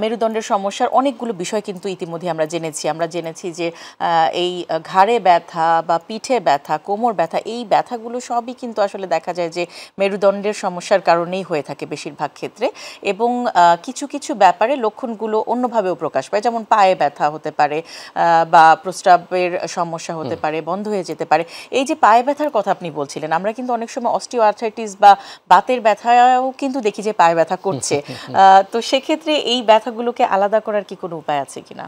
মেরুদণ্ডের সমস্যার অনেকগুলো বিষয় কিন্তু ইতিমধ্যে আমরা জেনেছি যে এই ঘাড়ে ব্যথা বা পিঠে ব্যথা, কোমর ব্যথা, এই ব্যথাগুলো সবই কিন্তু আসলে দেখা যায় যে মেরুদণ্ডের সমস্যার কারণেই হয়ে থাকে বেশিরভাগ ক্ষেত্রে। এবং কিছু কিছু ব্যাপারে লক্ষণগুলো অন্যভাবেও প্রকাশ পায়, যেমন পায়ে ব্যথা হতে পারে বা প্রস্রাবের সমস্যা হতে পারে, বন্ধ হয়ে যেতে পারে। এই যে পায়ে ব্যথার কথা আপনি বলছিলেন, আমরা কিন্তু অনেক সময় অস্টিওআর্থ্রাইটিস বা বাতের ব্যথাও কিন্তু দেখি যে পায়ে ব্যথা করছে। তো সেক্ষেত্রে এই ব্যথাগুলোকে আলাদা করার কি কোনো উপায় আছে কিনা?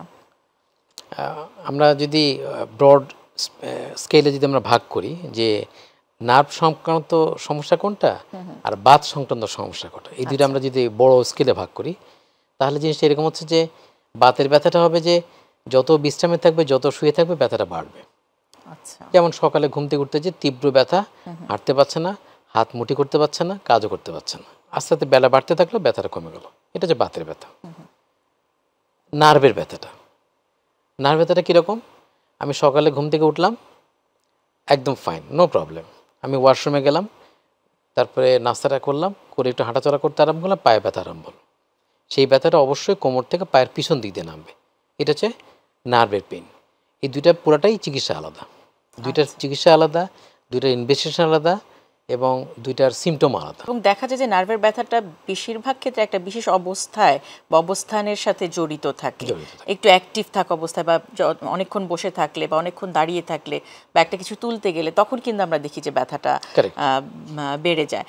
আমরা যদি ব্রড স্কেলে যদি আমরা ভাগ করি যে নার্ভ সংক্রান্ত সমস্যা কোনটা আর বাত সংক্রান্ত সমস্যা কোনটা, এই দুইটা আমরা যদি বড় স্কেলে ভাগ করি তাহলে জিনিসটা এরকম হচ্ছে যে বাতের ব্যথাটা হবে যে যত বিশ্রামে থাকবে, যত শুয়ে থাকবে, ব্যথাটা বাড়বে। আচ্ছা, যেমন সকালে ঘুম থেকে উঠতে যে তীব্র ব্যথা, হাঁটতে পারছে না, হাত মুঠি করতে পারছে না, কাজও করতে পারছে না, আস্তে আস্তে বেলা বাড়তে থাকলো, ব্যথাটা কমে গেল। এটা হচ্ছে বাতের ব্যথা। নার্ভের ব্যথাটা, নার্ভ ব্যথাটা কীরকম? আমি সকালে ঘুম থেকে উঠলাম, একদম ফাইন, নো প্রবলেম। আমি ওয়াশরুমে গেলাম, তারপরে নাস্তাটা করলাম, করে একটু হাঁটাচলা করতে আরম্ভ করলাম, পায়ে ব্যথা আরম্ভ হলো। সেই ব্যথাটা অবশ্যই কোমর থেকে পায়ের পিছন দিক দিয়ে নামবে। এটা হচ্ছে নার্ভের পেইন। এই দুইটা পুরাটাই চিকিৎসা আলাদা, দুইটার চিকিৎসা আলাদা, দুইটার ইনভেস্টিগেশন আলাদা এবং দুইটার সিমটম আলাদা। এবং দেখা যায় যে নার্ভের ব্যথাটা বেশিরভাগ ক্ষেত্রে একটা বিশেষ অবস্থায় বা অবস্থানের সাথে জড়িত থাকে। একটু অ্যাক্টিভ থাকা অবস্থায় বা অনেকক্ষণ বসে থাকলে বা অনেকক্ষণ দাঁড়িয়ে থাকলে বা একটা কিছু তুলতে গেলে তখন কিন্তু আমরা দেখি যে ব্যথাটা বেড়ে যায়।